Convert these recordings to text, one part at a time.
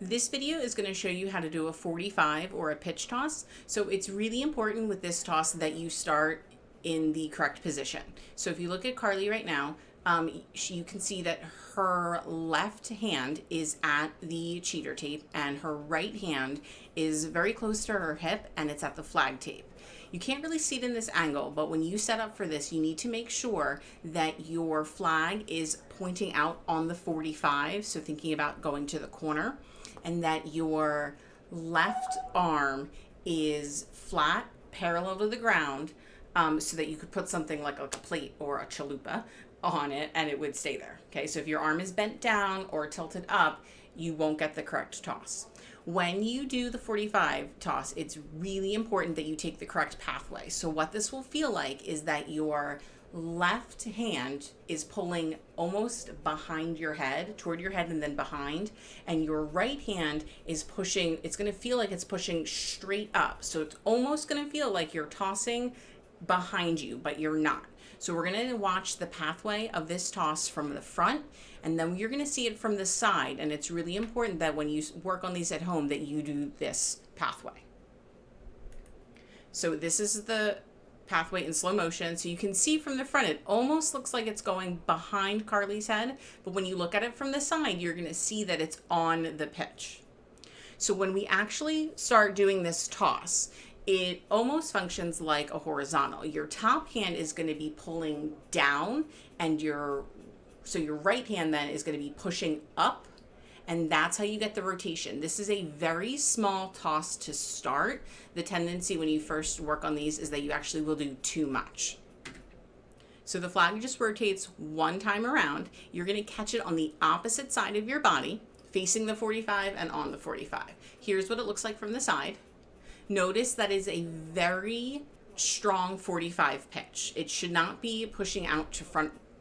This video is going to show you how to do a 45 or a pitch toss. So it's really important with this toss that you start in the correct position. So if you look at Carly right now, you can see that her left hand is at the cheater tape and her right hand is very close to her hip and it's at the flag tape. You can't really see it in this angle, but when you set up for this, you need to make sure that your flag is pointing out on the 45, so thinking about going to the corner, and that your left arm is flat, parallel to the ground, so that you could put something like a plate or a chalupa on it and it would stay there. Okay, so if your arm is bent down or tilted up, you won't get the correct toss. When you do the 45 toss, it's really important that you take the correct pathway. So what this will feel like is that your left hand is pulling almost behind your head, toward your head and then behind, and your right hand is pushing, it's going to feel like it's pushing straight up. So it's almost going to feel like you're tossing behind you, but you're not. So we're going to watch the pathway of this toss from the front, and then you're going to see it from the side. And it's really important that when you work on these at home that you do this pathway. So this is the pathway in slow motion. So you can see from the front, it almost looks like it's going behind Carly's head, but when you look at it from the side, you're going to see that it's on the pitch. So when we actually start doing this toss, it almost functions like a horizontal. Your top hand is going to be pulling down, and your right hand then is going to be pushing up, and that's how you get the rotation. This is a very small toss to start. The tendency when you first work on these is that you actually will do too much. So the flag just rotates one time around. You're going to catch it on the opposite side of your body, facing the 45 and on the 45. Here's what it looks like from the side. Notice that is a very strong 45 pitch. It should not be pushing out to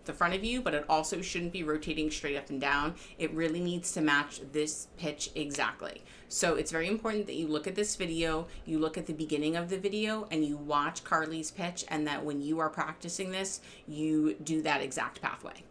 the front of you, but it also shouldn't be rotating straight up and down. It really needs to match this pitch exactly. So it's very important that you look at this video, you look at the beginning of the video, and you watch Carly's pitch, and that when you are practicing this, you do that exact pathway.